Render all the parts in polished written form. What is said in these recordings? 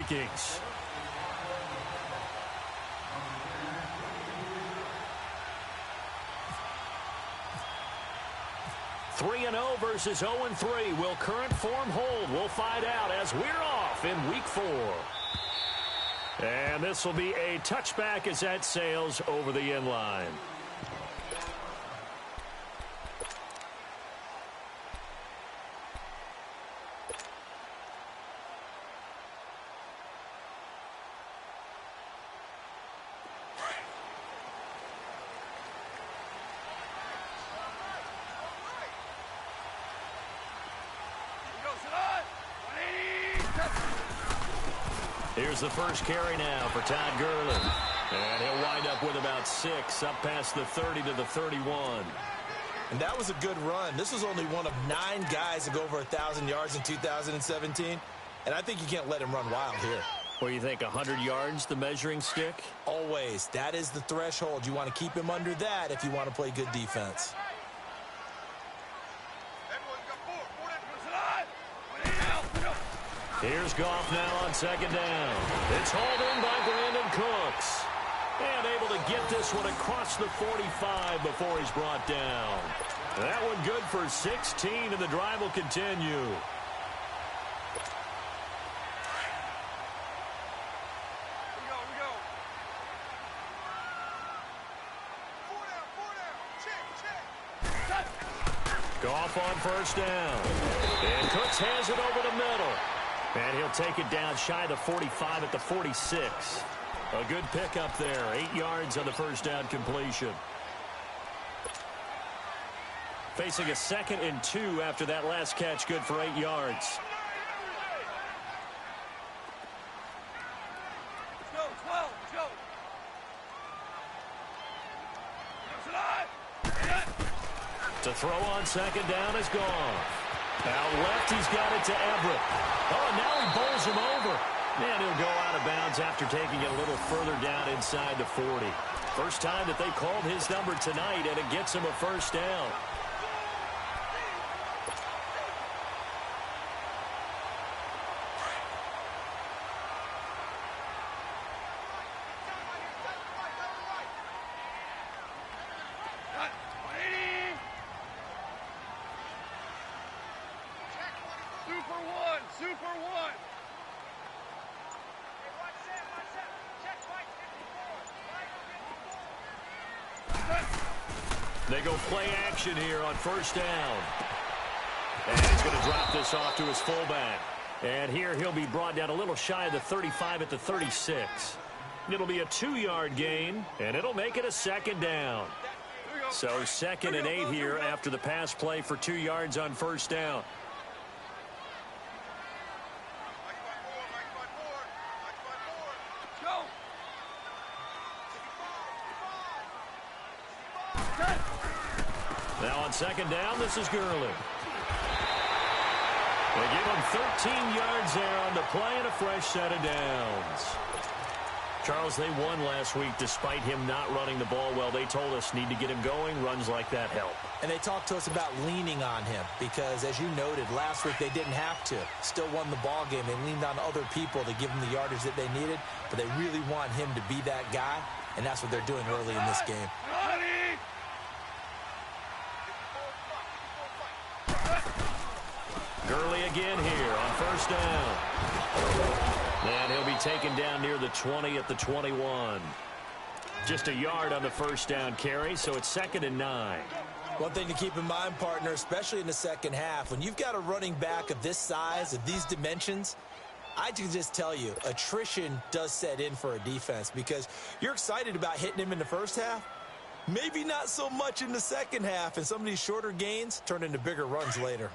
Vikings. 3-0 versus 0-3. Will current form hold? We'll find out as we're off in Week 4. And this will be a touchback as that sails over the end line. Here's the first carry now for Todd Gurley. And he'll wind up with about 6, up past the 30 to the 31. And that was a good run. This was only one of 9 guys to go over 1,000 yards in 2017. And I think you can't let him run wild here. Well, you think 100 yards, the measuring stick? Always. That is the threshold. You want to keep him under that if you want to play good defense. Here's Goff now on second down. It's hauled in by Brandon Cooks. And able to get this one across the 45 before he's brought down. That one good for 16, and the drive will continue. Goff on first down. And Cooks has it over the middle. And he'll take it down shy of the 45 at the 46. A good pickup there. 8 yards on the first down completion. Facing a 2nd and 2 after that last catch. Good for 8 yards. To throw on second down is Goff. Out left, he's got it to Everett. Oh, and now he bowls him over. And he'll go out of bounds after taking it a little further down inside the 40. First time that they called his number tonight, and it gets him a first down. They go play action here on first down. And he's going to drop this off to his fullback. And here he'll be brought down a little shy of the 35 at the 36. It'll be a 2-yard gain, and it'll make it a second down. So 2nd and 8 here after the pass play for 2 yards on first down. Now on second down, this is Gurley. They give him 13 yards there on the play and a fresh set of downs. Charles, they won last week despite him not running the ball well. They told us need to get him going. Runs like that help. And they talked to us about leaning on him because, as you noted, last week they didn't have to. Still won the ball game. They leaned on other people to give them the yardage that they needed, but they really want him to be that guy, and that's what they're doing early in this game. Gurley again here on first down. And he'll be taken down near the 20 at the 21. Just a yard on the first down carry, so it's 2nd and 9. One thing to keep in mind, partner, especially in the second half, when you've got a running back of this size, of these dimensions, I can just tell you, attrition does set in for a defense because you're excited about hitting him in the first half. Maybe not so much in the second half, and some of these shorter gains turn into bigger runs later.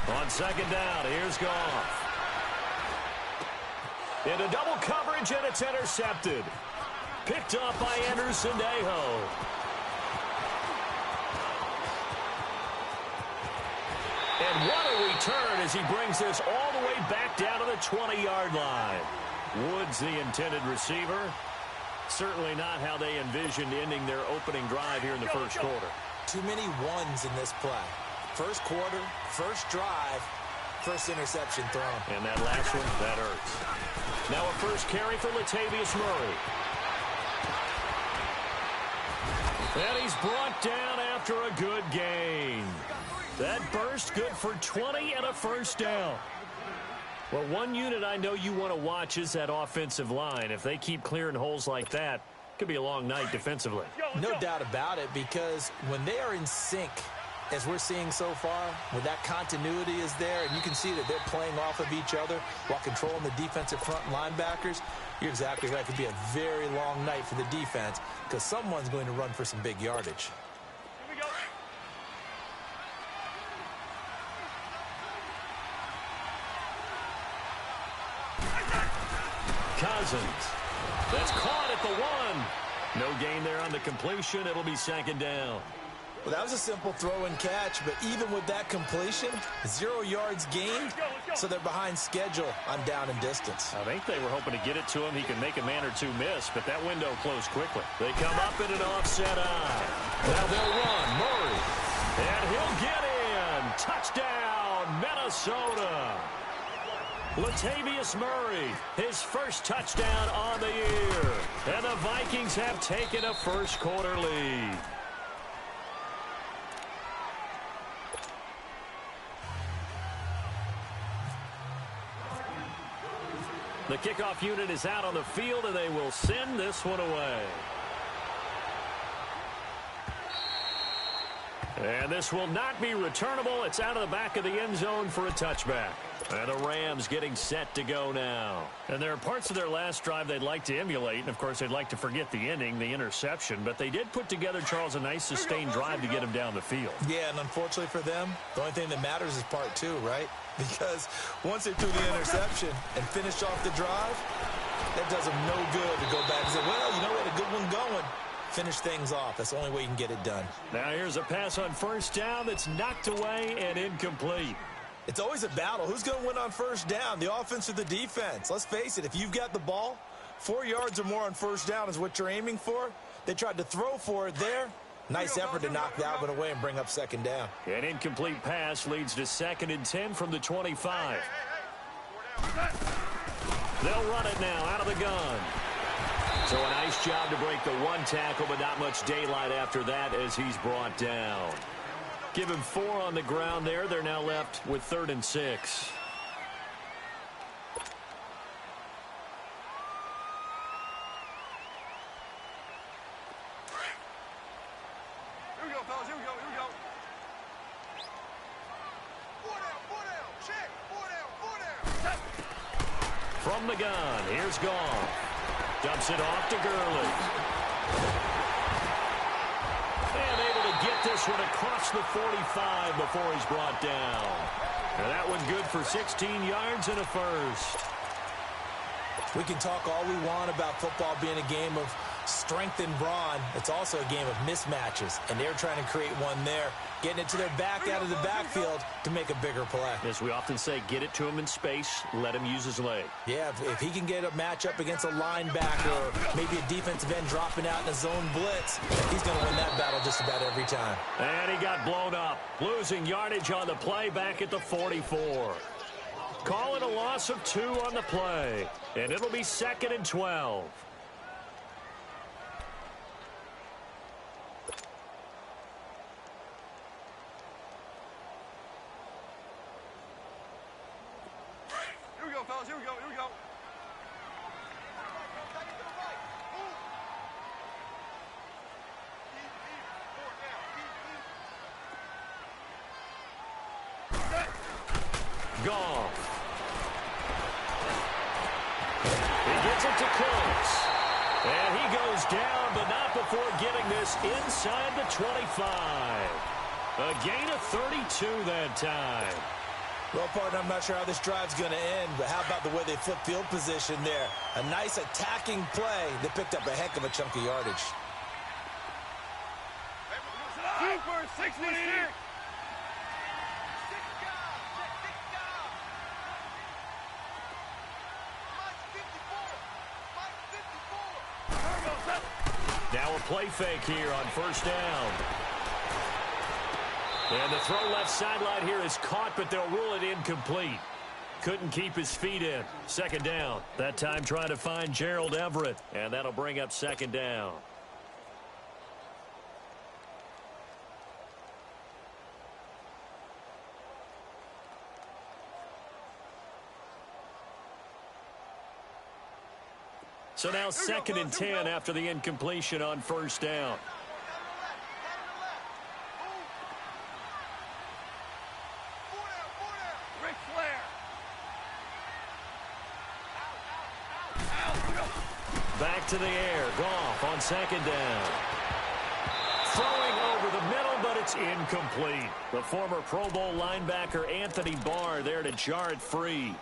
On second down, here's Goff. Into double coverage, and it's intercepted. Picked up by Anderson Dejo. And what a return as he brings this all the way back down to the 20-yard line. Woods, the intended receiver, Certainly not how they envisioned ending their opening drive here in the first quarter. Too many ones in this play. First quarter, first drive, first interception thrown. And that last one, that hurts. Now a first carry for Latavius Murray. And he's brought down after a good gain. That burst good for 20 and a first down. Well, one unit I know you want to watch is that offensive line. If they keep clearing holes like that, it could be a long night defensively. No doubt about it, because when they are in sync, as we're seeing so far, when that continuity is there, and you can see that they're playing off of each other while controlling the defensive front linebackers, you're exactly right. It could be a very long night for the defense because someone's going to run for some big yardage. Cousins. That's caught at the 1. No gain there on the completion. It'll be second down. Well, that was a simple throw and catch, but even with that completion, 0 yards gained, so they're behind schedule on down and distance. I think they were hoping to get it to him. He could make a man or two miss, but that window closed quickly. They come up in an offset eye. Now they'll run. Murray. And he'll get in. Touchdown, Minnesota. Latavius Murray, his first touchdown on the year. And the Vikings have taken a first quarter lead. The kickoff unit is out on the field, and they will send this one away. And this will not be returnable. It's out of the back of the end zone for a touchback. And the Rams getting set to go now. And there are parts of their last drive they'd like to emulate. And, of course, they'd like to forget the ending, the interception. But they did put together, Charles, a nice sustained drive to get him down the field. Yeah, and unfortunately for them, the only thing that matters is part 2, right? Because once they threw the interception and finished off the drive, that does them no good to go back and say, well, you know, we had a good one going. Finish things off. That's the only way you can get it done. Now here's a pass on first down that's knocked away and incomplete. It's always a battle. Who's going to win on first down, the offense or the defense? Let's face it, if you've got the ball, 4 yards or more on first down is what you're aiming for. They tried to throw for it there. Nice effort to knock that one away and bring up second down. An incomplete pass leads to 2nd and 10 from the 25. They'll run it now out of the gun. So a nice job to break the 1 tackle, but not much daylight after that as he's brought down. Give him 4 on the ground there. They're now left with 3rd and 6. Here we go, fellas. Here we go. Here we go. 4 down. 4 down. Check. 4 down. 4 down. From the gun, here's Goff. Dumps it off to Gurley. And able to get this one across the 45 before he's brought down. And that one good for 16 yards and a first. We can talk all we want about football being a game of strength and brawn. It's also a game of mismatches, and they're trying to create one there, getting it to their back out of the backfield to make a bigger play. As we often say, get it to him in space, let him use his leg. Yeah, if he can get a matchup against a linebacker or maybe a defensive end dropping out in a zone blitz, he's going to win that battle just about every time. And he got blown up, losing yardage on the play back at the 44. Call it a loss of 2 on the play, and it'll be 2nd and 12. Here we go, fellas. Here we go. Here we go. Goff. He gets it to close. And he goes down, but not before getting this inside the 25. A gain of 32 that time. Well, partner, I'm not sure how this drive's going to end, but how about the way they flip field position there? A nice attacking play that picked up a heck of a chunk of yardage. Super 66. Now a play fake here on first down. And the throw left sideline here is caught, but they'll rule it incomplete. Couldn't keep his feet in. Second down. That time trying to find Gerald Everett. And that'll bring up second down. So now second and 10 after the incompletion on first down. Back to the air. Goff on second down. Throwing over the middle, but it's incomplete. The former Pro Bowl linebacker Anthony Barr there to jar it free.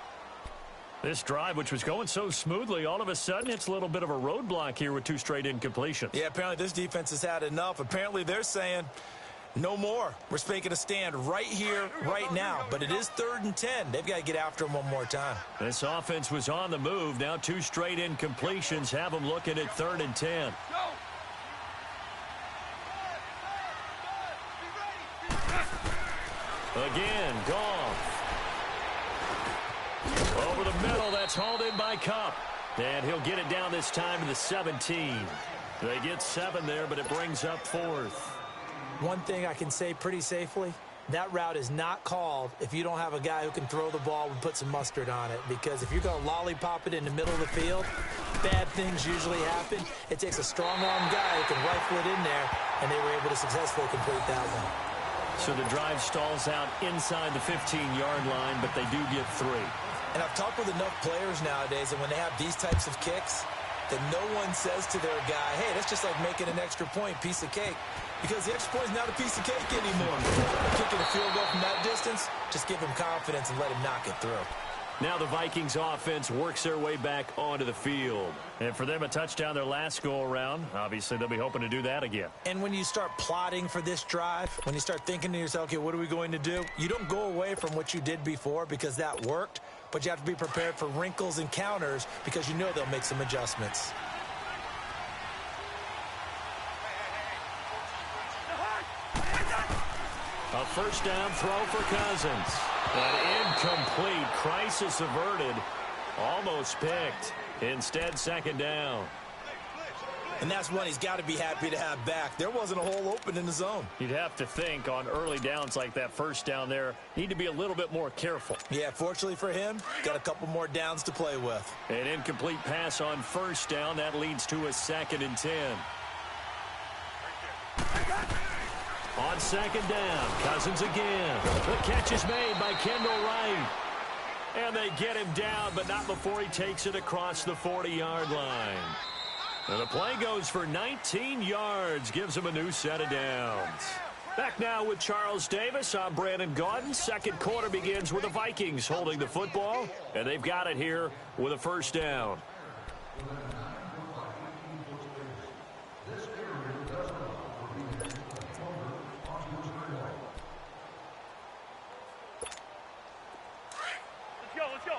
This drive, which was going so smoothly, all of a sudden it's a little bit of a roadblock here with two straight incompletions. Yeah, apparently this defense has had enough. Apparently they're saying no more. We're making a stand right here, right now. But it is 3rd and 10. They've got to get after him one more time. This offense was on the move. Now two straight incompletions have them looking at 3rd and 10. Again, Goff. Over the middle, that's hauled in by Kupp. And he'll get it down this time to the 17. They get 7 there, but it brings up 4th. One thing I can say pretty safely, that route is not called if you don't have a guy who can throw the ball and put some mustard on it. Because if you're going to lollipop it in the middle of the field, bad things usually happen. It takes a strong-arm guy who can rifle it in there, and they were able to successfully complete that one. So the drive stalls out inside the 15-yard line, but they do get 3. And I've talked with enough players nowadays, and when they have these types of kicks, that no one says to their guy, hey, that's just like making an extra point, piece of cake. Because the extra point is not a piece of cake anymore. Kicking a field goal from that distance, just give him confidence and let him knock it through. Now the Vikings offense works their way back onto the field. And for them, a touchdown their last go-around. Obviously, they'll be hoping to do that again. And when you start plotting for this drive, when you start thinking to yourself, okay, what are we going to do? You don't go away from what you did before because that worked, but you have to be prepared for wrinkles and counters because you know they'll make some adjustments. A first down throw for Cousins. An incomplete. Crisis averted. Almost picked. Instead, second down. And that's one he's got to be happy to have back. There wasn't a hole open in the zone. You'd have to think on early downs like that first down there, need to be a little bit more careful. Yeah, fortunately for him, got a couple more downs to play with. An incomplete pass on first down. That leads to a 2nd and 10. On second down, Cousins again. The catch is made by Kendall Wright. And they get him down, but not before he takes it across the 40-yard line. And the play goes for 19 yards, gives him a new set of downs. Back now with Charles Davis. I'm Brandon Gaudin. Second quarter begins with the Vikings holding the football, and they've got it here with a first down. Let's go.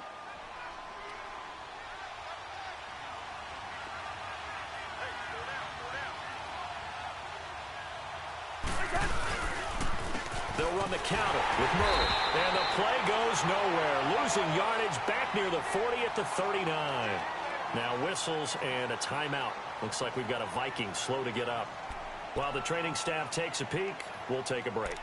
They'll run the counter with Murray. And the play goes nowhere. Losing yardage back near the 40 at the 39. Now whistles and a timeout. Looks like we've got a Viking slow to get up. While the training staff takes a peek, we'll take a break.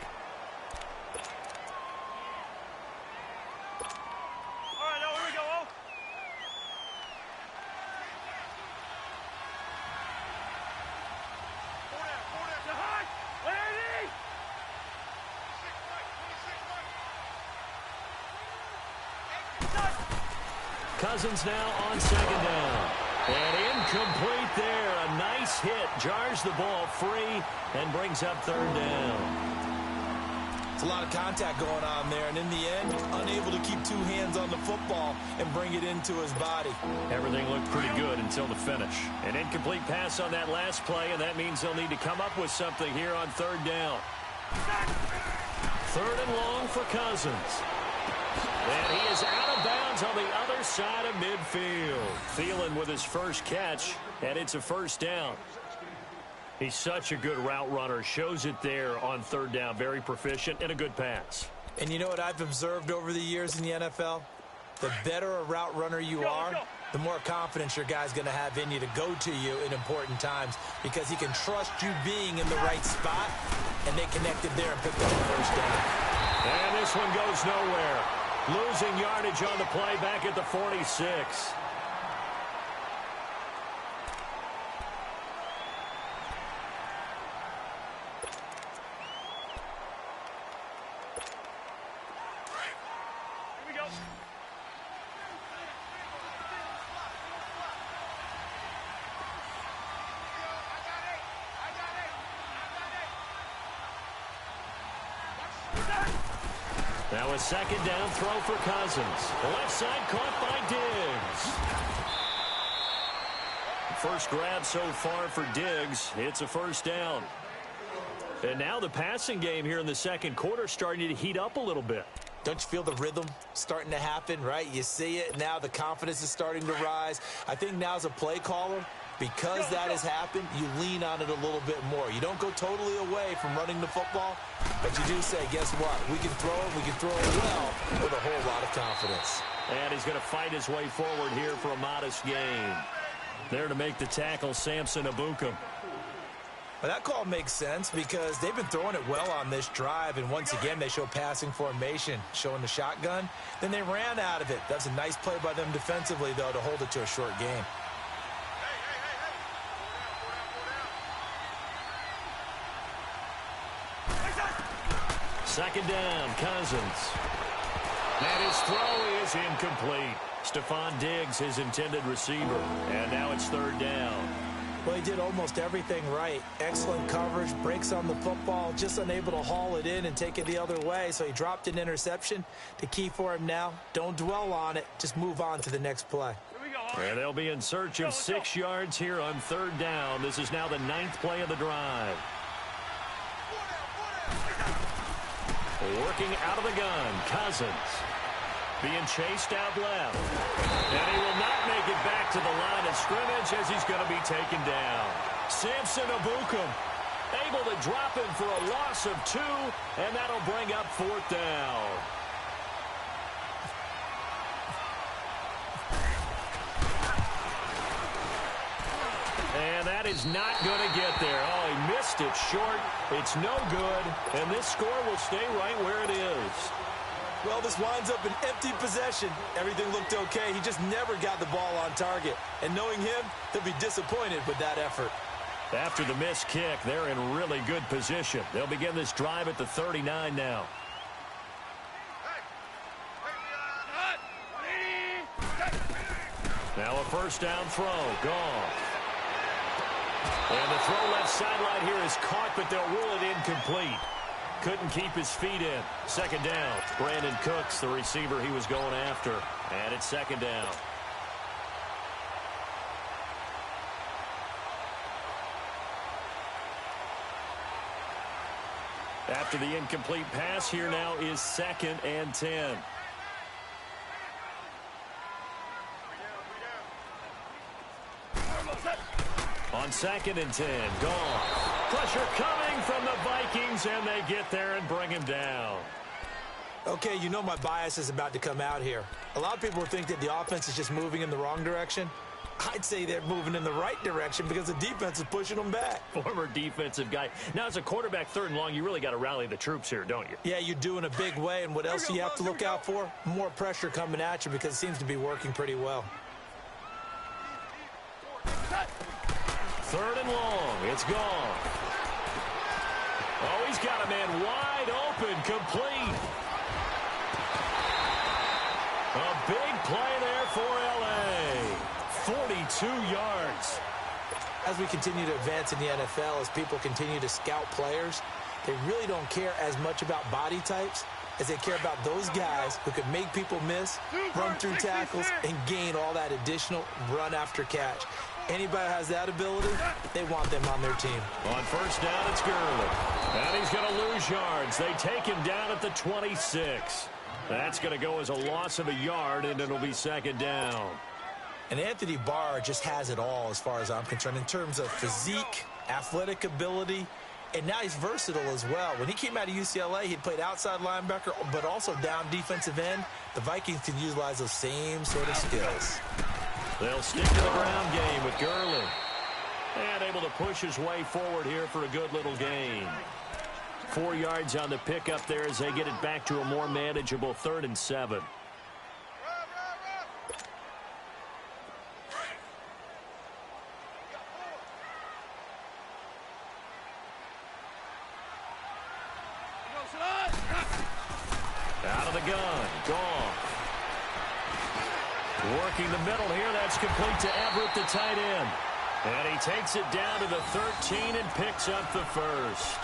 Cousins now on second down. And incomplete there. A nice hit. Jars the ball free and brings up third down. It's a lot of contact going on there. And in the end, unable to keep two hands on the football and bring it into his body. Everything looked pretty good until the finish. An incomplete pass on that last play, and that means they'll need to come up with something here on third down. Third and long for Cousins. And he is out of bounds on the other side of midfield. Thielen with his first catch, and it's a first down. He's such a good route runner. Shows it there on third down. Very proficient and a good pass. And you know what I've observed over the years in the NFL? The better a route runner you are, the more confidence your guy's going to have in you to go to you in important times because he can trust you being in the right spot, and they connected there and picked up the first down. And this one goes nowhere. Losing yardage on the play back at the 46. Now a second down throw for Cousins. The left side caught by Diggs. First grab so far for Diggs. It's a first down. And now the passing game here in the second quarter starting to heat up a little bit. Don't you feel the rhythm starting to happen, right? You see it. Now the confidence is starting to rise. I think now as a play caller, because that has happened, you lean on it a little bit more. You don't go totally away from running the football, but you do say, guess what? We can throw it. We can throw it well with a whole lot of confidence. And he's going to fight his way forward here for a modest gain. There to make the tackle, Samson Ebukam. Well, that call makes sense because they've been throwing it well on this drive, and once again, they show passing formation, showing the shotgun. Then they ran out of it. That's a nice play by them defensively, though, to hold it to a short game. Second down, Cousins. And his throw is incomplete. Stephon Diggs, his intended receiver. And now it's third down. Well, he did almost everything right. Excellent coverage, breaks on the football, just unable to haul it in and take it the other way. So he dropped an interception. The key for him now, don't dwell on it. Just move on to the next play. And they'll be in search of 6 yards here on third down. This is now the 9th play of the drive. Working out of the gun, Cousins. Being chased out left. And he will not make it back to the line of scrimmage as he's going to be taken down. Samson Ebukam able to drop him for a loss of 2, and that'll bring up fourth down. And that is not going to get there. Oh, he missed it short. It's no good. And this score will stay right where it is. Well, this winds up an empty possession. Everything looked okay. He just never got the ball on target. And knowing him, he'll be disappointed with that effort. After the missed kick, they're in really good position. They'll begin this drive at the 39 now. Now a first down throw. Gone. And the throw left sideline here is caught, but they'll rule it incomplete. Couldn't keep his feet in. Second down. Brandon Cooks, the receiver he was going after. And it's second down. After the incomplete pass, here now is 2nd and 10. On 2nd and 10, gone. Pressure coming from the Vikings, and they get there and bring him down. Okay, you know my bias is about to come out here. A lot of people think that the offense is just moving in the wrong direction. I'd say they're moving in the right direction because the defense is pushing them back. Former defensive guy. Now, as a quarterback, 3rd and long, you really got to rally the troops here, don't you? Yeah, you do in a big way, and what else do you have to look out for? More pressure coming at you because it seems to be working pretty well. 3rd and long. It's gone. Oh, he's got a man wide open, complete. A big play there for L.A. 42 yards. As we continue to advance in the NFL, as people continue to scout players, they really don't care as much about body types as they care about those guys who can make people miss, run through tackles, and gain all that additional run after catch. Anybody who has that ability, they want them on their team. On first down, it's Gurley. And he's going to lose yards. They take him down at the 26. That's going to go as a loss of a yard, and it'll be 2nd down. And Anthony Barr just has it all as far as I'm concerned in terms of physique, athletic ability, and now he's versatile as well. When he came out of UCLA, he played outside linebacker, but also down defensive end. The Vikings can utilize those same sort of skills. They'll stick to the ground game with Gurley. And able to push his way forward here for a good little gain. 4 yards on the pickup there as they get it back to a more manageable 3rd and 7. Out of the gun. Gone. Working the middle here. That's complete to Everett, the tight end. And he takes it down to the 13 and picks up the first.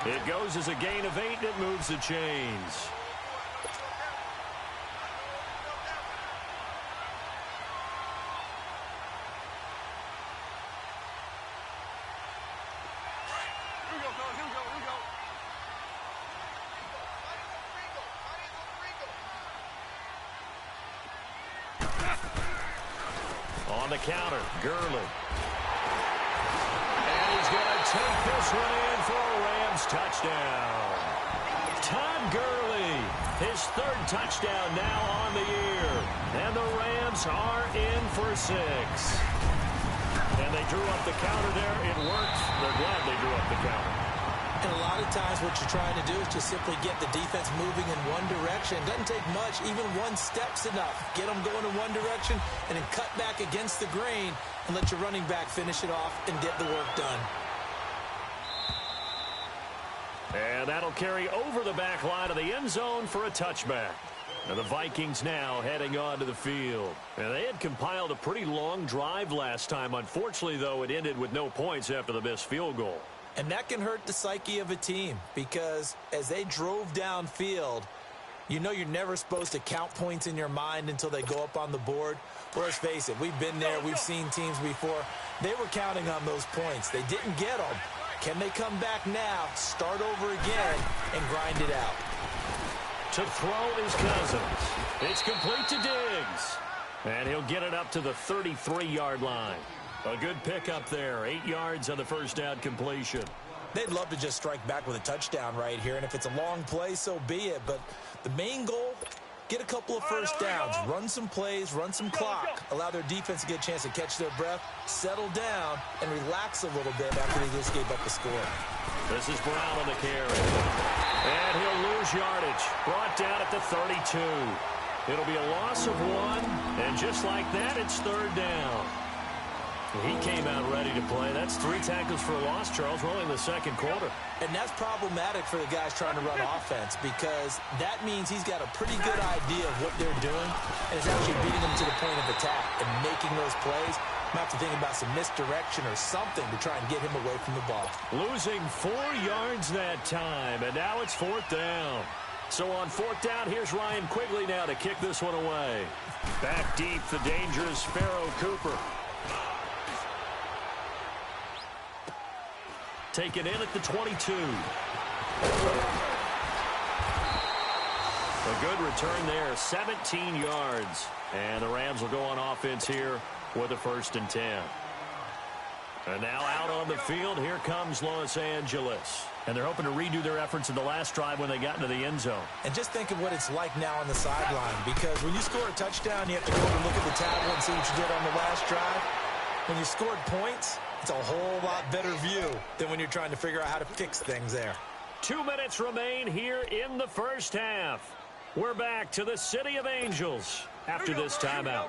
It goes as a gain of 8, and it moves the chains. On the counter, Gurley. And he's going to take this one in for a Rams touchdown. Todd Gurley, his 3rd touchdown now on the year. And the Rams are in for 6. And they drew up the counter there. It worked. They're glad they drew up the counter. And a lot of times what you're trying to do is just simply get the defense moving in one direction. It doesn't take much. Even one step's enough. Get them going in one direction and then cut back against the grain and let your running back finish it off and get the work done. And that'll carry over the back line of the end zone for a touchback. And the Vikings now heading onto the field. And they had compiled a pretty long drive last time. Unfortunately, though, it ended with no points after the missed field goal. And that can hurt the psyche of a team because as they drove downfield, you know you're never supposed to count points in your mind until they go up on the board. Well, let's face it, we've been there. We've seen teams before. They were counting on those points. They didn't get them. Can they come back now, start over again, and grind it out? To throw is Cousins. It's complete to Diggs. And he'll get it up to the 33-yard line. A good pickup there. 8 yards on the first down completion. They'd love to just strike back with a touchdown right here. And if it's a long play, so be it. But the main goal, get a couple of first downs. Run some plays, run some clock. Allow their defense to get a chance to catch their breath, settle down, and relax a little bit after they just gave up the score. This is Brown on the carry. And he'll lose yardage. Brought down at the 32. It'll be a loss of 1. And just like that, it's 3rd down. He came out ready to play. That's 3 tackles for a loss, Charles. We're only in the 2nd quarter. And that's problematic for the guys trying to run offense because that means he's got a pretty good idea of what they're doing and is actually beating them to the point of attack and making those plays. Might have to think about some misdirection or something to try and get him away from the ball. Losing 4 yards that time, and now it's 4th down. So on 4th down, here's Ryan Quigley now to kick this one away. Back deep, the dangerous Pharaoh Cooper. Taken in at the 22. A good return there, 17 yards. And the Rams will go on offense here with a 1st and 10. And now out on the field, here comes Los Angeles. And they're hoping to redo their efforts in the last drive when they got into the end zone. And just think of what it's like now on the sideline, because when you score a touchdown, you have to go and look at the tablet and see what you did on the last drive. When you scored points, it's a whole lot better view than when you're trying to figure out how to fix things there. 2 minutes remain here in the first half. We're back to the City of Angels after this timeout.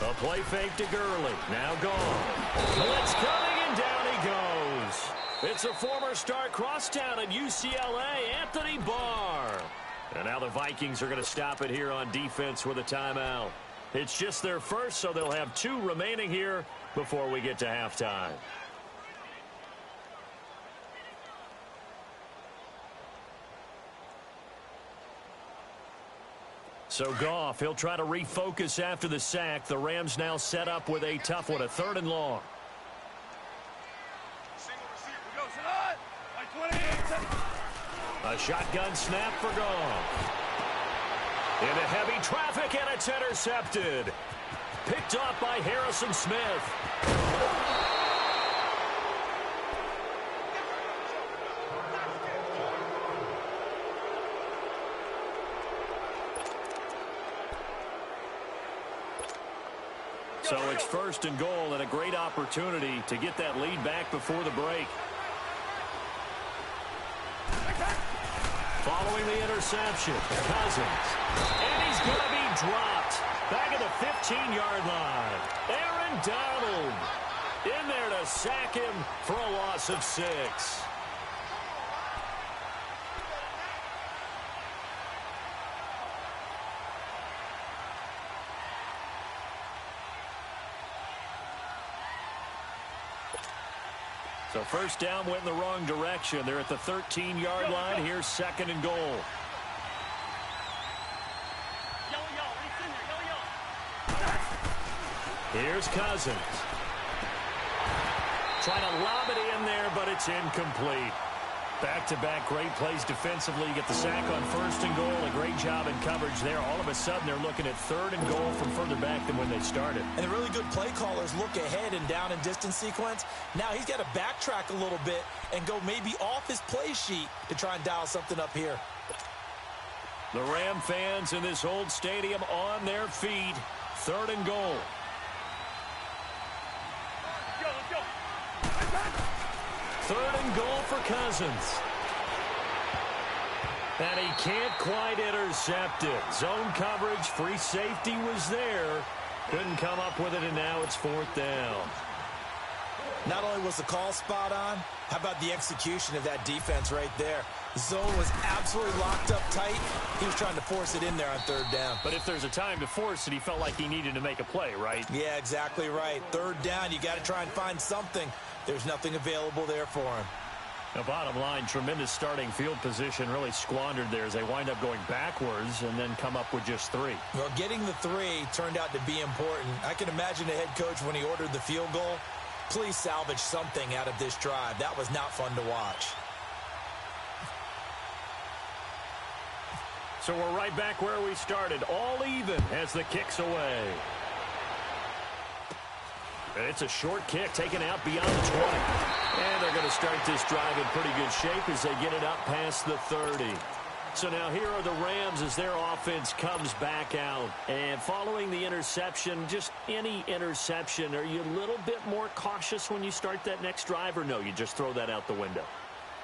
A play fake to Gurley. Now gone. Blitz coming, and down he goes. It's a former star crosstown at UCLA, Anthony Barr. And now the Vikings are going to stop it here on defense with a timeout. It's just their first, so they'll have 2 remaining here before we get to halftime. So Goff, he'll try to refocus after the sack. The Rams now set up with a tough one, a 3rd and long. A shotgun snap for Goff. Into heavy traffic, and it's intercepted. Picked off by Harrison Smith. So it's 1st and goal, and a great opportunity to get that lead back before the break. Following the interception, Cousins. And he's going to be dropped. Back at the 15-yard line. Aaron Donald in there to sack him for a loss of 6. So 1st down went in the wrong direction. They're at the 13-yard line. Here's 2nd and goal. Here's Cousins. Trying to lob it in there, but it's incomplete. Back-to-back great plays defensively. You get the sack on 1st and goal. A great job in coverage there. All of a sudden, they're looking at 3rd and goal from further back than when they started. And the really good play callers look ahead and down and distance sequence. Now he's got to backtrack a little bit and go maybe off his play sheet to try and dial something up here. The Ram fans in this old stadium on their feet. 3rd and goal. Let's go. 3rd and goal for Cousins. And he can't quite intercept it. Zone coverage, free safety was there. Couldn't come up with it, and now it's 4th down. Not only was the call spot on, how about the execution of that defense right there? The zone was absolutely locked up tight. He was trying to force it in there on 3rd down. But if there's a time to force it, he felt like he needed to make a play, right? Yeah, exactly right. 3rd down, you got to try and find something. There's nothing available there for him. The bottom line, tremendous starting field position, really squandered there as they wind up going backwards and then come up with just 3. Well, getting the 3 turned out to be important. I can imagine the head coach when he ordered the field goal. Please salvage something out of this drive. That was not fun to watch. So we're right back where we started, all even as the kick's away. And it's a short kick taken out beyond the 20. And they're going to start this drive in pretty good shape as they get it up past the 30. So now here are the Rams as their offense comes back out. And following the interception, just any interception, are you a little bit more cautious when you start that next drive, or no, you just throw that out the window?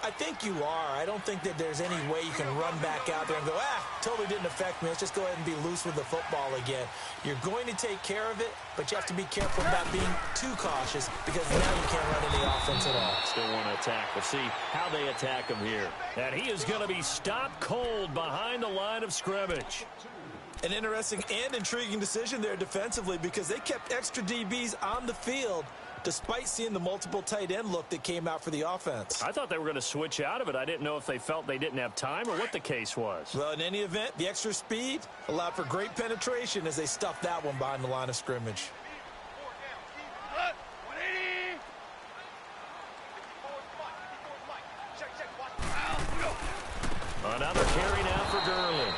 I think you are. I don't think that there's any way you can run back out there and go, totally didn't affect me. Let's just go ahead and be loose with the football again. You're going to take care of it, but you have to be careful about being too cautious because now you can't run any offense at all. Still want to attack. We'll see how they attack him here. And he is going to be stopped cold behind the line of scrimmage. An interesting and intriguing decision there defensively because they kept extra DBs on the field despite seeing the multiple tight end look that came out for the offense. I thought they were going to switch out of it. I didn't know if they felt they didn't have time or what the case was. Well, in any event, the extra speed allowed for great penetration as they stuffed that one behind the line of scrimmage. Another carry now for Gurley.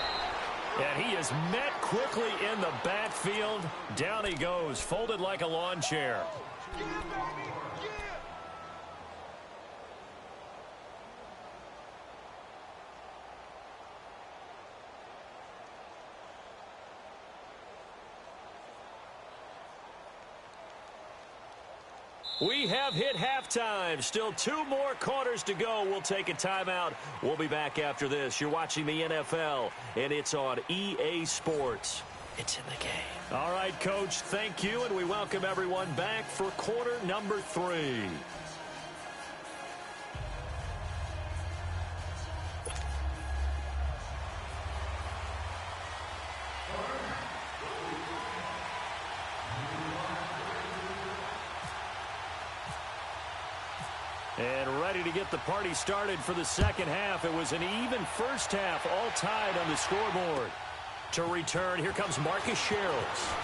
And he is met quickly in the backfield. Down he goes, folded like a lawn chair. We have hit halftime. Still 2 more quarters to go. We'll take a timeout. We'll be back after this. You're watching the NFL, and it's on EA Sports. It's in the game. All right, Coach, thank you, and we welcome everyone back for quarter number 3. And ready to get the party started for the second half. It was an even first half, all tied on the scoreboard. To return, here comes Marcus Sherrills.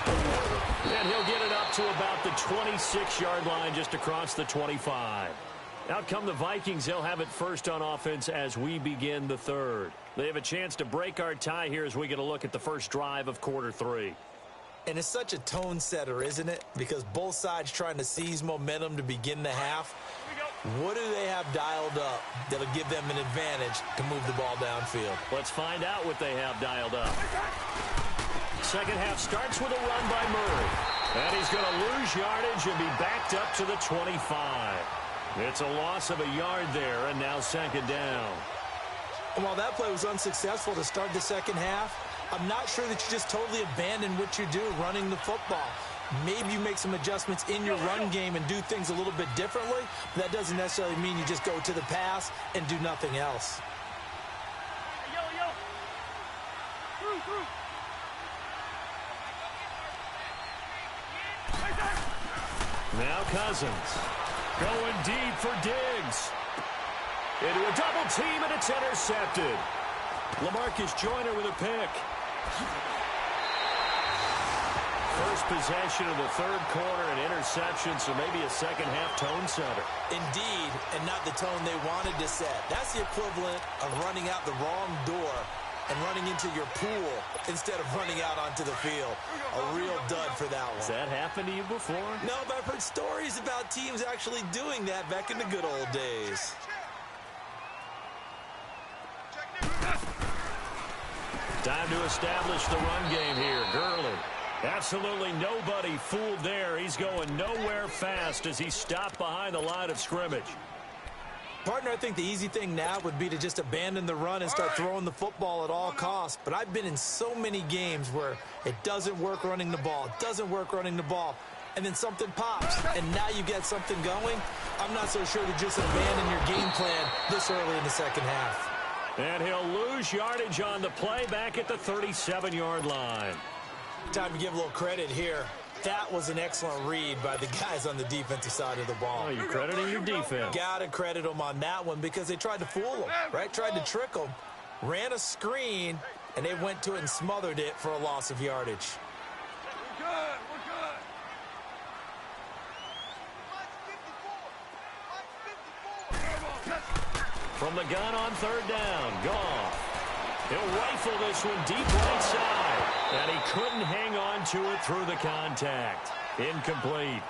And he'll get it up to about the 26-yard line, just across the 25. Out come the Vikings. They'll have it first on offense as we begin the third. They have a chance to break our tie here as we get a look at the first drive of quarter 3. And it's such a tone setter, isn't it? Because both sides trying to seize momentum to begin the half. What do they have dialed up that'll give them an advantage to move the ball downfield? Let's find out what they have dialed up. Second half starts with a run by Murray. And he's going to lose yardage and be backed up to the 25. It's a loss of a yard there, and now second down. And while that play was unsuccessful to start the second half, I'm not sure that you just totally abandon what you do running the football. Maybe you make some adjustments in your run game and do things a little bit differently. But that doesn't necessarily mean you just go to the pass and do nothing else. Now Cousins going deep for Diggs. Into a double team, and it's intercepted. LaMarcus Joyner with a pick. First possession of the third quarter, an interception, so maybe a second-half tone setter. Indeed, and not the tone they wanted to set. That's the equivalent of running out the wrong door and running into your pool instead of running out onto the field. A real dud for that one. Has that happened to you before? No, but I've heard stories about teams actually doing that back in the good old days. Time to establish the run game here. Gurley. Absolutely nobody fooled there. He's going nowhere fast as he's stopped behind the line of scrimmage. Partner, I think the easy thing now would be to just abandon the run and start throwing the football at all costs. But I've been in so many games where it doesn't work running the ball. It doesn't work running the ball. And then something pops, and now you get something going. I'm not so sure to just abandon your game plan this early in the second half. And he'll lose yardage on the play back at the 37-yard line. Time to give a little credit here. That was an excellent read by the guys on the defensive side of the ball. Oh, you're crediting your defense. Got to credit them on that one because they tried to fool them, right? Tried to trick them, ran a screen, and they went to it and smothered it for a loss of yardage. We're good. We're good. From the gun on third down, Goff. He'll rifle this one deep right side. And he couldn't hang on to it through the contact. Incomplete.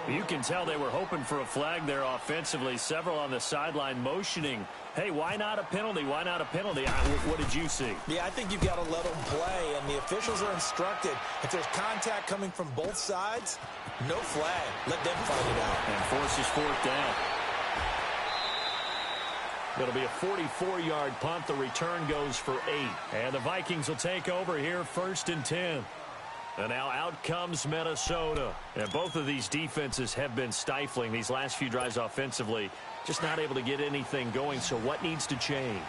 You can tell they were hoping for a flag there offensively. Several on the sideline motioning, hey, why not a penalty? Why not a penalty? What did you see? Yeah, I think you've got to let them play, and the officials are instructed. If there's contact coming from both sides, no flag. Let them fight it out. And forces fourth down. It'll be a 44-yard punt. The return goes for 8. And the Vikings will take over here first and 10. And now out comes Minnesota. And both of these defenses have been stifling these last few drives offensively. Just not able to get anything going. So what needs to change?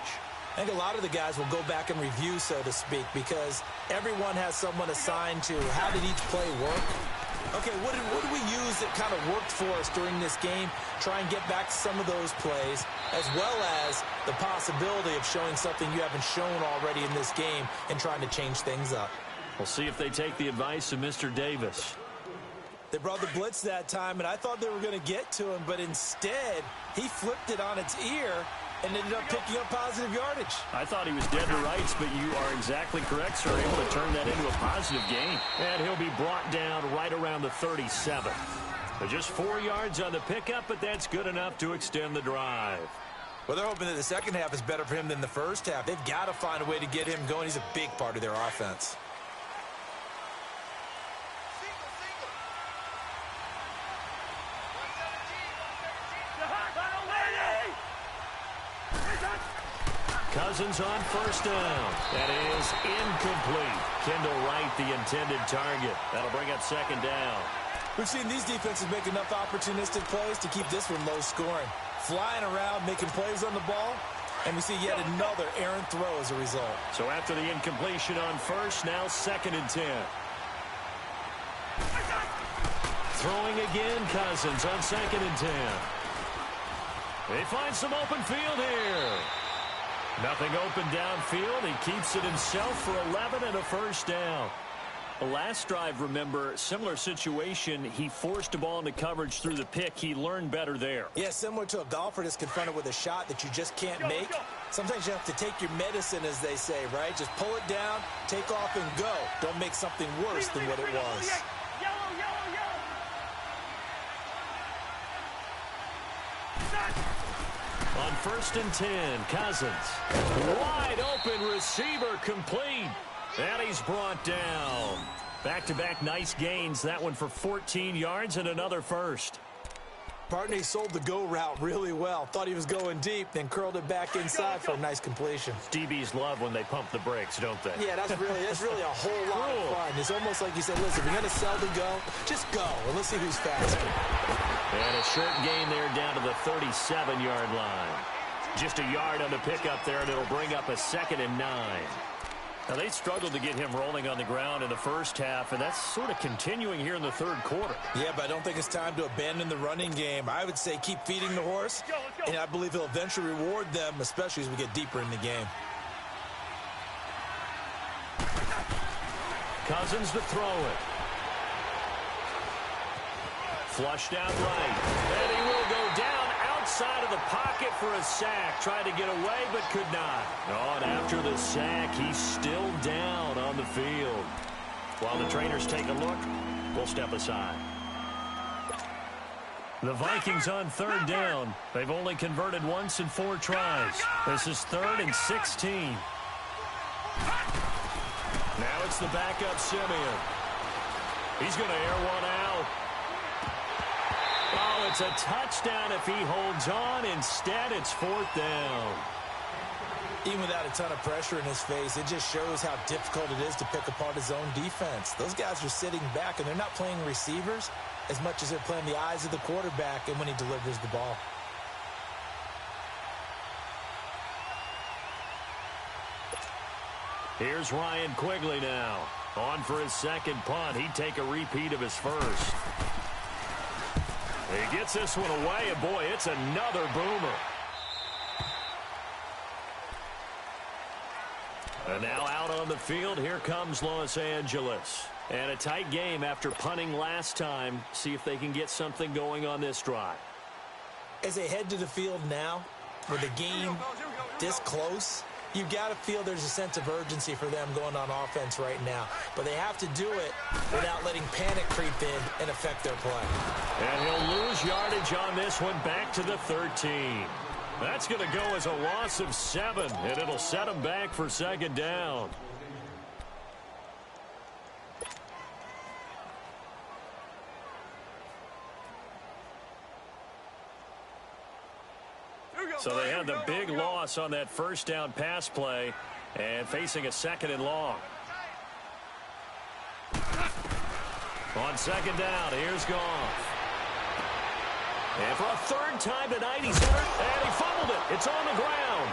I think a lot of the guys will go back and review, so to speak, because everyone has someone assigned to how did each play work. Okay, what did we use that kind of worked for us during this game? Try and get back to some of those plays, as well as the possibility of showing something you haven't shown already in this game and trying to change things up. We'll see if they take the advice of Mr. Davis. They brought the blitz that time, and I thought they were going to get to him, but instead, he flipped it on its ear and ended up picking up positive yardage. I thought he was dead to rights, but you are exactly correct, sir. Able to turn that into a positive gain. And he'll be brought down right around the 37. So just 4 yards on the pickup, but that's good enough to extend the drive. Well, they're hoping that the second half is better for him than the first half. They've got to find a way to get him going. He's a big part of their offense. Cousins on first down. That is incomplete. Kendall Wright, the intended target. That'll bring up second down. We've seen these defenses make enough opportunistic plays to keep this one low scoring. Flying around, making plays on the ball, and we see yet another errant throw as a result. So after the incompletion on first, now second and 10. Throwing again, Cousins on second and 10. They find some open field here. Nothing open downfield. He keeps it himself for 11 and a first down. The last drive, remember, similar situation. He forced a ball into coverage through the pick. He learned better there. Yeah, similar to a golfer that's confronted with a shot that you just can't make. Sometimes you have to take your medicine, as they say, right? Just pull it down, take off, and go. Don't make something worse than what it was. On 1st and 10, Cousins. Wide open receiver complete. And he's brought down. Back-to-back nice gains. That one for 14 yards and another first. Partner, he sold the go route really well. Thought he was going deep, then curled it back inside for a nice completion. DBs love when they pump the brakes, don't they? Yeah, that's really a whole lot of fun. It's almost like you said, listen, if you're going to sell the go, just go, and let's see who's faster. And a short gain there down to the 37-yard line. Just a yard on the pickup there, and it'll bring up a 2nd and 9. Now, they struggled to get him rolling on the ground in the first half, and that's sort of continuing here in the third quarter. Yeah, but I don't think it's time to abandon the running game. I would say keep feeding the horse, and I believe he'll eventually reward them, especially as we get deeper in the game. Cousins to throw it. Flushed out right, and he will go down outside of the pocket for a sack. Tried to get away, but could not. Oh, and after the sack, he's still down on the field. While the trainers take a look, we'll step aside. The Vikings on 3rd down. They've only converted once in 4 tries. This is 3rd and 16. Now it's the backup Simeon. He's going to air one out. Oh, it's a touchdown if he holds on. Instead, it's 4th down. Even without a ton of pressure in his face, it just shows how difficult it is to pick apart his own defense. Those guys are sitting back, and they're not playing receivers as much as they're playing the eyes of the quarterback and when he delivers the ball. Here's Ryan Quigley now. On for his 2nd punt. He'd take a repeat of his first. He gets this one away, and boy, it's another boomer. And now out on the field, here comes Los Angeles. And a tight game after punting last time. See if they can get something going on this drive. As they head to the field now, with the game this close, you've got to feel there's a sense of urgency for them going on offense right now. But they have to do it without letting panic creep in and affect their play. And he'll lose yardage on this one, back to the 13. That's going to go as a loss of 7, and it'll set him back for 2nd down. So they had the big loss on that 1st down pass play and facing a 2nd and long. On 2nd down, here's Goff. And for a 3rd time tonight, he's hurt, and he fumbled it. It's on the ground.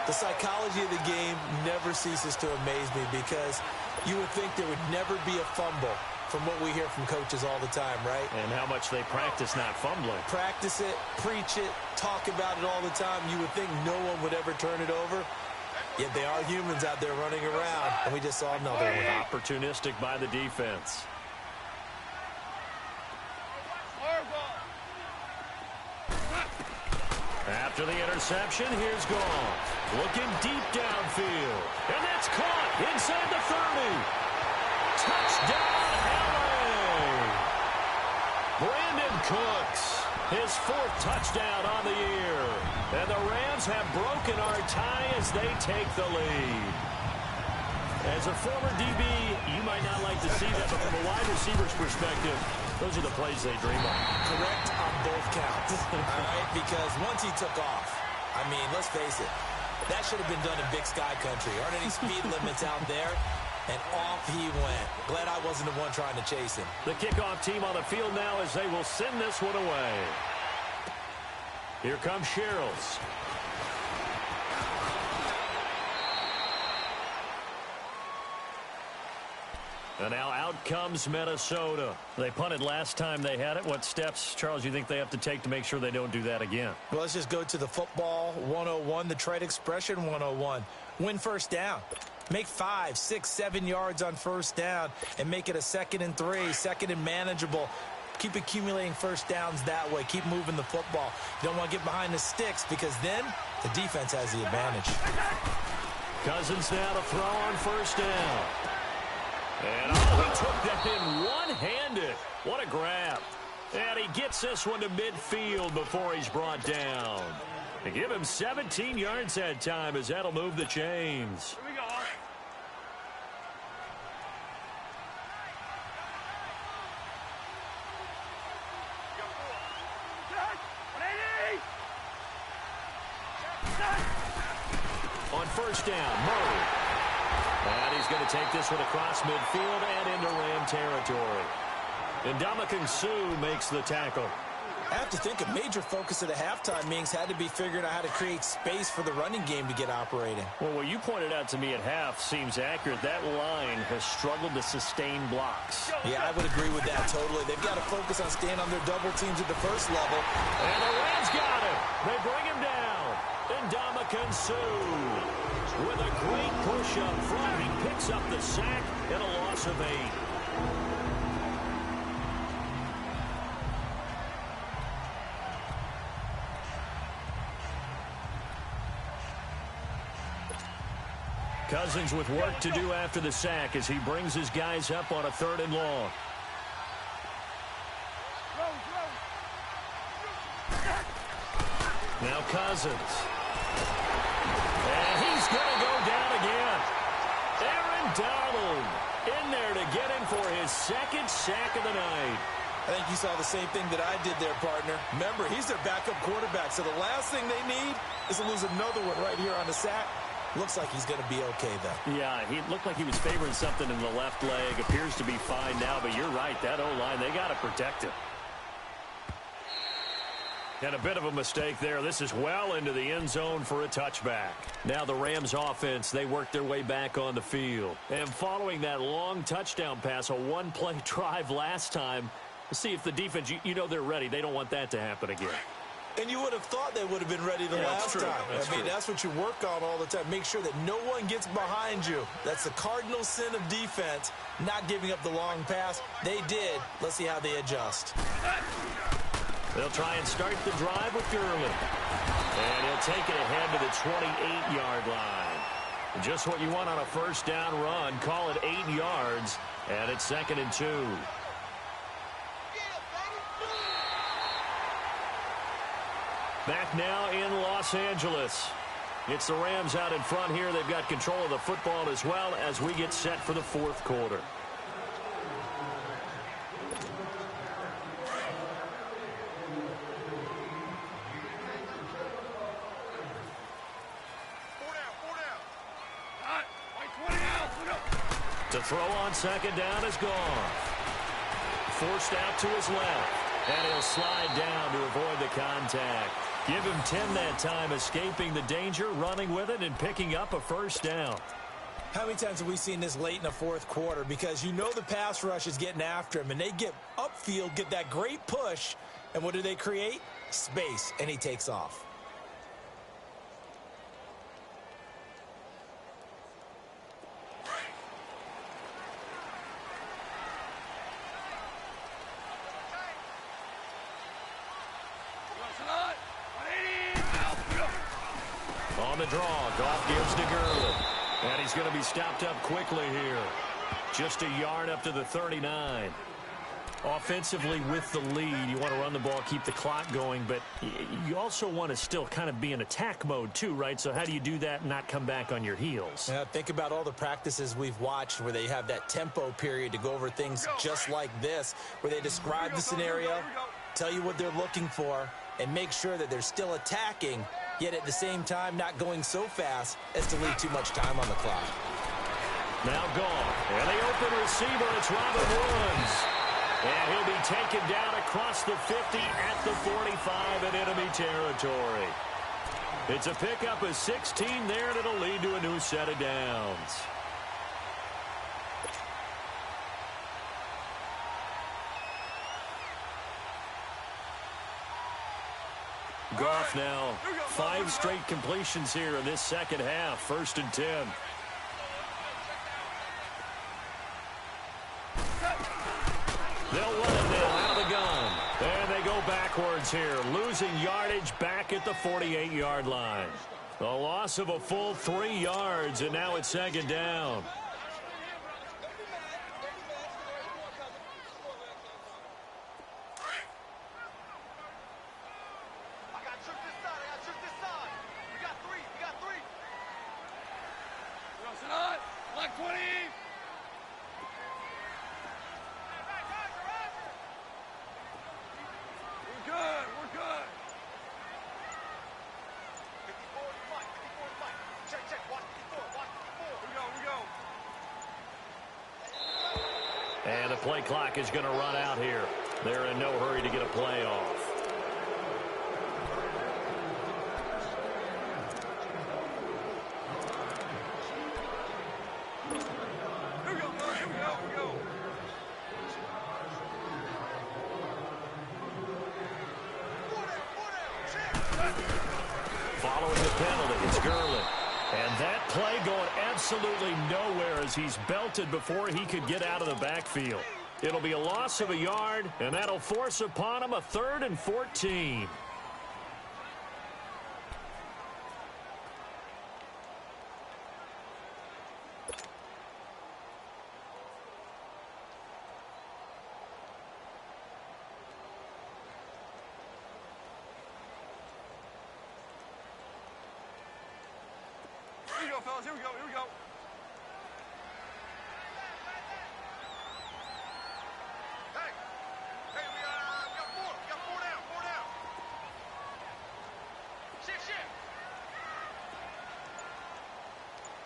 The psychology of the game never ceases to amaze me because you would think there would never be a fumble from what we hear from coaches all the time, right? And how much they practice not fumbling. Practice it, preach it, talk about it all the time. You would think no one would ever turn it over. Yet they are humans out there running around, and we just saw another one. Opportunistic by the defense. After the interception, here's Goff. Looking deep downfield. And that's caught inside the 30. Touchdown, LA! Brandon Cooks, his 4th touchdown on the year. And the Rams have broken our tie as they take the lead. As a former DB, you might not like to see that, but from a wide receiver's perspective, those are the plays they dream of. Correct on both counts, all right? Because once he took off, I mean, let's face it, that should have been done in Big Sky Country. Aren't any speed limits out there? And off he went. Glad I wasn't the one trying to chase him. The kickoff team on the field now as they will send this one away. Here comes Sherrills. And now out comes Minnesota. They punted last time they had it. What steps, Charles, do you think they have to take to make sure they don't do that again? Well, let's just go to the football 101, the trade expression 101. Win first down. Make 5, 6, 7 yards on first down and make it a 2nd and 3, 2nd and manageable. Keep accumulating first downs that way. Keep moving the football. You don't want to get behind the sticks because then the defense has the advantage. Cousins now to throw on first down. And he took that in one-handed. What a grab. And he gets this one to midfield before he's brought down. They give him 17 yards that time as that'll move the chains. Here we go. On first down, Murray. And he's going to take this one across midfield and into Ram territory. And Ndamukong Suh makes the tackle. I have to think a major focus of the halftime meetings had to be figuring out how to create space for the running game to get operating. Well, what you pointed out to me at half seems accurate. That line has struggled to sustain blocks. Yeah, I would agree with that totally. They've got to focus on staying on their double teams at the first level. And the Rams got him. They bring him down. Ndamukong Suh with a great push up front. He picks up the sack and a loss of 8. Cousins with work to do after the sack as he brings his guys up on a 3rd and long. Now Cousins. And he's going to go down again. Aaron Donald in there to get him for his 2nd sack of the night. I think you saw the same thing that I did there, partner. Remember, he's their backup quarterback, so the last thing they need is to lose another one right here on the sack. Looks like he's going to be okay, though. Yeah, he looked like he was favoring something in the left leg. Appears to be fine now, but you're right. That O-line, they got to protect him. And a bit of a mistake there. This is well into the end zone for a touchback. Now the Rams offense, they work their way back on the field. And following that long touchdown pass, a one-play drive last time, let's see if the defense, you know they're ready. They don't want that to happen again. And you would have thought they would have been ready the last time. That's what you work on all the time. Make sure that no one gets behind you. That's the cardinal sin of defense, not giving up the long pass. They did. Let's see how they adjust. They'll try and start the drive with Gurley. And he'll take it ahead to the 28-yard line. Just what you want on a first down run. Call it 8 yards. And it's 2nd and 2. Back now in Los Angeles. It's the Rams out in front here. They've got control of the football as well as we get set for the 4th quarter. To throw on 2nd down is gone. Forced out to his left. And he'll slide down to avoid the contact. Give him 10 that time, escaping the danger, running with it, and picking up a first down. How many times have we seen this late in the 4th quarter? Because you know the pass rush is getting after him, and they get upfield, get that great push, and what do they create? Space, and he takes off. On the draw, Goff gives to Gurley. And he's going to be stopped up quickly here. Just a yard up to the 39. Offensively with the lead, you want to run the ball, keep the clock going, but you also want to still kind of be in attack mode too, right? So how do you do that and not come back on your heels? Yeah, think about all the practices we've watched where they have that tempo period to go over things just like this, where they describe the scenario, tell you what they're looking for, and make sure that they're still attacking, yet at the same time not going so fast as to leave too much time on the clock. Now gone. And the open receiver, it's Robert Woods. And he'll be taken down across the 50 at the 45 in enemy territory. It's a pickup of 16 there, and it'll lead to a new set of downs. Goff now 5 straight completions here in this second half. 1st and 10. They'll run it now out of the gun. And they go backwards here, losing yardage back at the 48-yard line. A loss of a full 3 yards, and now it's 2nd down. And the play clock is going to run out here. They're in no hurry to get a play off. Following the penalty, it's Gurley. And that play going absolutely nowhere as he's belted before he could get out of the backfield. It'll be a loss of a yard, and that'll force upon him a 3rd and 14. Here we go, fellas. Here we go. Here we go. Hey. Hey, we got 4. We got 4 down. 4 down. Shift.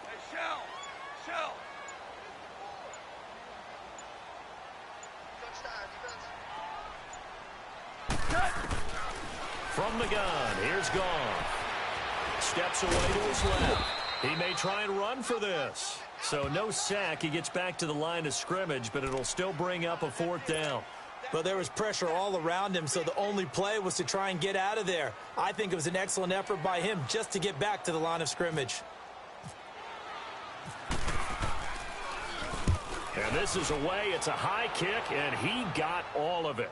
Hey, Shell. From the gun, here's Goff. Steps away to his left. He may try and run for this. So no sack. He gets back to the line of scrimmage, but it'll still bring up a 4th down. Well, there was pressure all around him, so the only play was to try and get out of there. I think it was an excellent effort by him just to get back to the line of scrimmage. And this is away. It's a high kick, and he got all of it.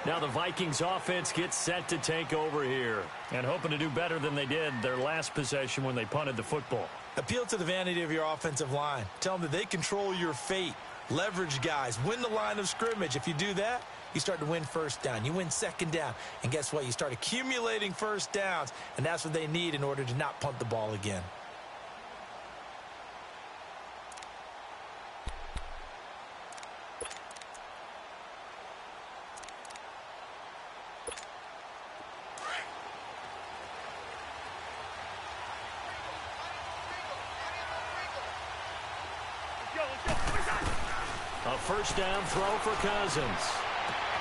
Now the Vikings offense gets set to take over here and hoping to do better than they did their last possession when they punted the football. Appeal to the vanity of your offensive line. Tell them that they control your fate. Leverage guys. Win the line of scrimmage. If you do that, you start to win 1st down. You win 2nd down. And guess what? You start accumulating 1st downs. And that's what they need in order to not punt the ball again. A 1st down throw for Cousins.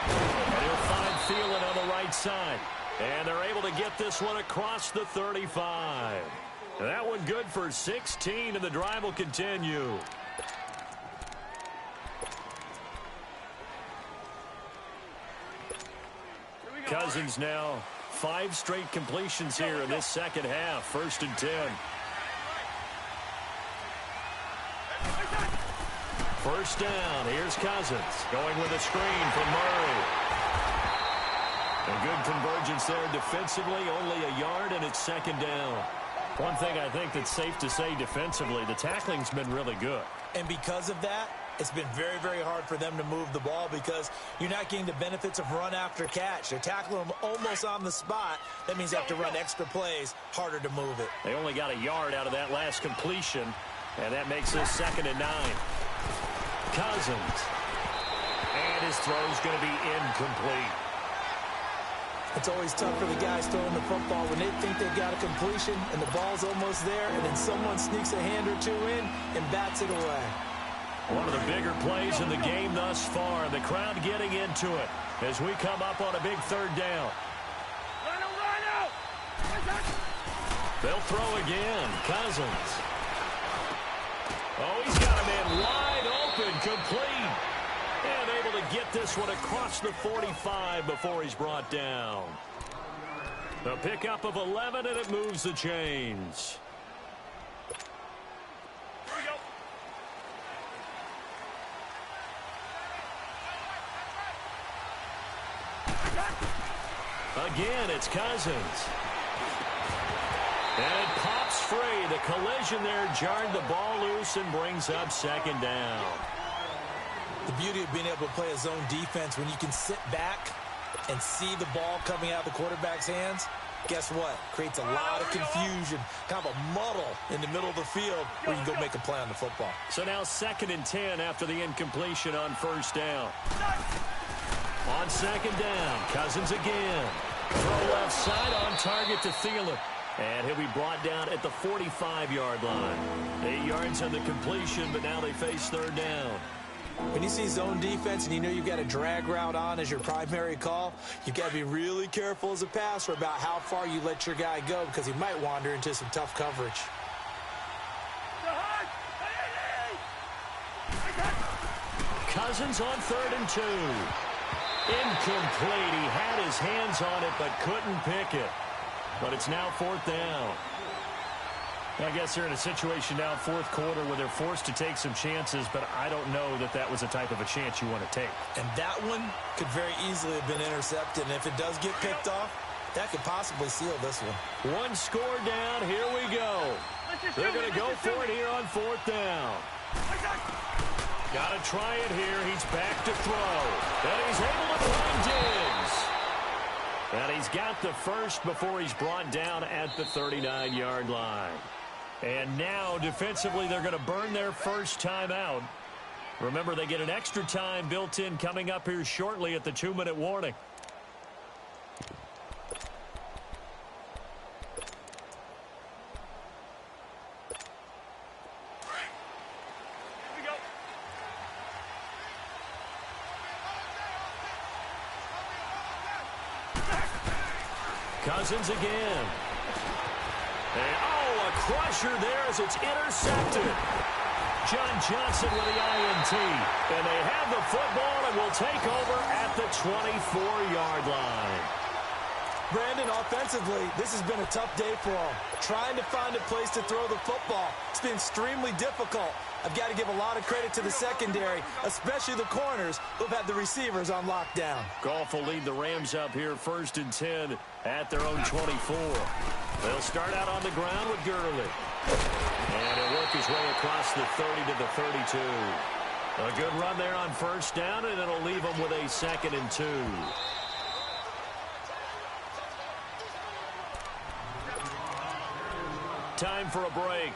And he'll find Thielen on the right side. And they're able to get this one across the 35. And that one good for 16, and the drive will continue. Cousins now 5 straight completions here in this second half. 1st and 10. 1st down. Here's Cousins going with a screen from Murray. A good convergence there defensively. Only a yard, and it's 2nd down. One thing I think that's safe to say defensively, the tackling's been really good. And because of that, it's been very, very hard for them to move the ball because you're not getting the benefits of run after catch. They're tackling them almost on the spot. That means you have to run extra plays, harder to move it. They only got a yard out of that last completion, and that makes this 2nd and 9. Cousins. And his throw's going to be incomplete. It's always tough for the guys throwing the football when they think they've got a completion and the ball's almost there, and then someone sneaks a hand or two in and bats it away. One of the bigger plays in the game thus far. The crowd getting into it as we come up on a big 3rd down. They'll throw again. Cousins. Oh, he's got a man wide open, complete. And able to get this one across the 45 before he's brought down. A pickup of 11, and it moves the chains. Again, it's Cousins. And it pops free. The collision there jarred the ball loose and brings up second down. The beauty of being able to play a zone defense when you can sit back and see the ball coming out of the quarterback's hands, guess what? Creates a lot of confusion, kind of a muddle in the middle of the field where you can go make a play on the football. So now 2nd and 10 after the incompletion on first down. On second down, Cousins again. Throw left side on target to Thielen. And he'll be brought down at the 45-yard line. 8 yards on the completion, but now they face third down. When you see zone defense and you know you've got a drag route on as your primary call, you've got to be really careful as a passer about how far you let your guy go because he might wander into some tough coverage. Cousins on 3rd and 2. Incomplete. He had his hands on it but couldn't pick it. But it's now 4th down. I guess they're in a situation now, 4th quarter, where they're forced to take some chances, but I don't know that that was the type of a chance you want to take. And that one could very easily have been intercepted. And if it does get picked off, that could possibly seal this one. One score down. Here we go. They're going to go for it here on 4th down. Got to try it here. He's back to throw. And he's able to find Diggs. And he's got the first before he's brought down at the 39-yard line. And now, defensively, they're going to burn their first timeout. Remember, they get an extra time built in coming up here shortly at the 2-minute warning. Cousins again. And, a crusher there as it's intercepted. John Johnson with the INT. And they have the football and will take over at the 24-yard line. Brandon, offensively, this has been a tough day for him. Trying to find a place to throw the football. It's been extremely difficult. I've got to give a lot of credit to the secondary, especially the corners who've had the receivers on lockdown. Goff will lead the Rams up here 1st and 10 at their own 24. They'll start out on the ground with Gurley. And he'll work his way across the 30 to the 32. A good run there on first down, and it'll leave them with a 2nd and 2. Time for a break.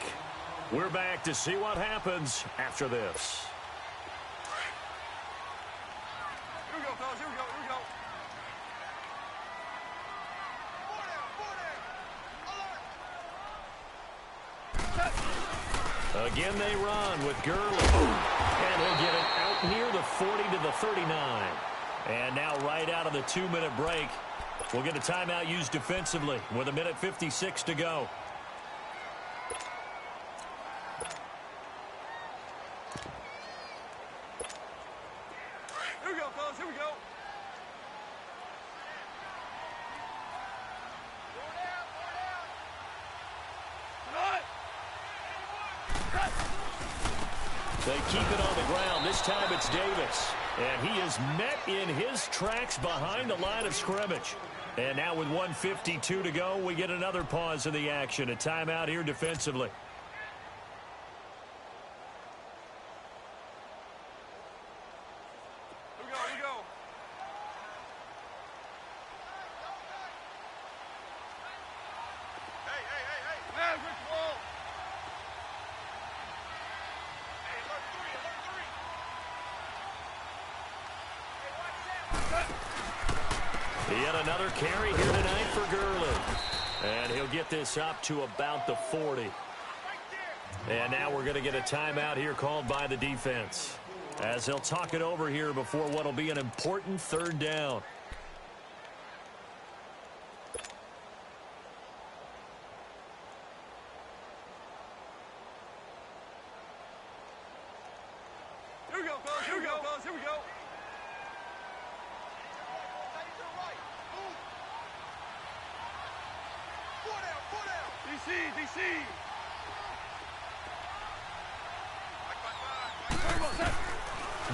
We're back to see what happens after this. Here we go, fellas. Here we go. Here we go. Again, they run with Gurley. And he'll get it out near the 40 to the 39. And now right out of the 2-minute break, we'll get a timeout used defensively with 1:56 to go. Here we go, fellas. Here we go. They keep it on the ground. This time it's Davis. And he is met in his tracks behind the line of scrimmage. And now with 1:52 to go, we get another pause in the action. A timeout here defensively. Here we go. Here we go. Hey, hey, hey, hey. Man, Rich Wall. Hey, alert 3, alert 3. Yet another carry here tonight for Gurley. And he'll get this up to about the 40. And now we're going to get a timeout here called by the defense, as they'll talk it over here before what will be an important 3rd down. Here we go, fellas. Here we go, fellas. Here we go.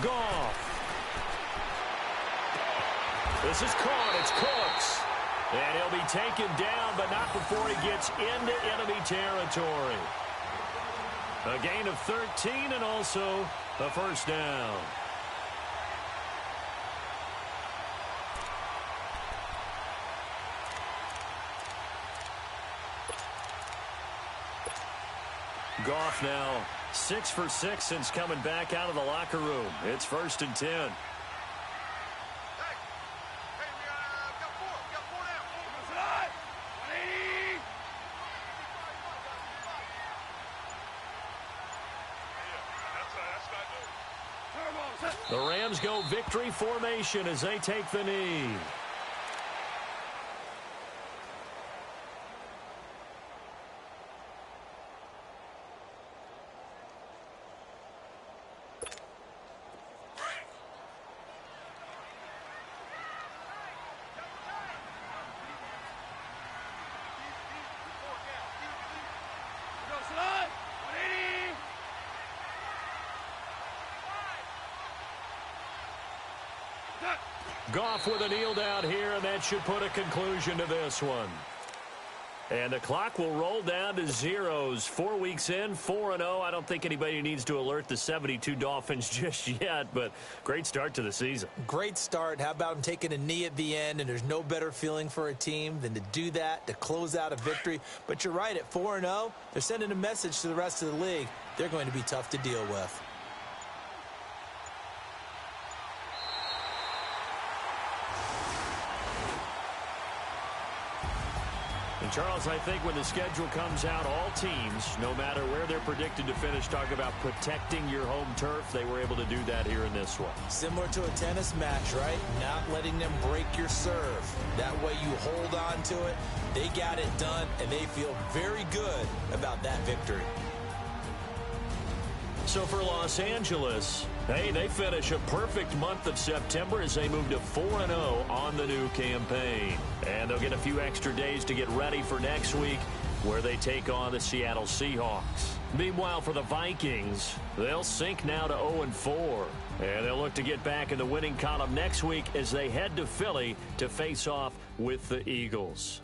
Goff. This is caught. It's Cooks. And he'll be taken down, but not before he gets into enemy territory. A gain of 13 and also a first down. Goff now 6 for 6 since coming back out of the locker room. It's 1st and 10. The Rams go victory formation as they take the knee. Goff with a kneel down here, and that should put a conclusion to this one. And the clock will roll down to zeros. 4 weeks in, 4-0. I don't think anybody needs to alert the 72 Dolphins just yet, but great start to the season. Great start. How about him taking a knee at the end, and there's no better feeling for a team than to do that, to close out a victory. But you're right, at 4-0, they're sending a message to the rest of the league. They're going to be tough to deal with. And Charles, I think when the schedule comes out, all teams, no matter where they're predicted to finish, talk about protecting your home turf. They were able to do that here in this one. Similar to a tennis match, right? Not letting them break your serve. That way you hold on to it. They got it done, and they feel very good about that victory. So for Los Angeles, hey, they finish a perfect month of September as they move to 4-0 on the new campaign. And they'll get a few extra days to get ready for next week, where they take on the Seattle Seahawks. Meanwhile, for the Vikings, they'll sink now to 0-4. And they'll look to get back in the winning column next week as they head to Philly to face off with the Eagles.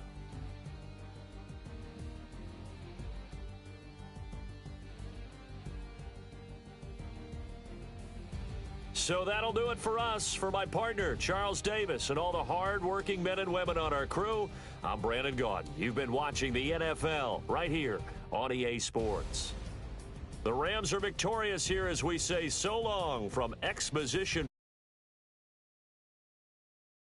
So that'll do it for us. For my partner, Charles Davis, and all the hard-working men and women on our crew, I'm Brandon Gaudin. You've been watching the NFL right here on EA Sports. The Rams are victorious here as we say so long from Exposition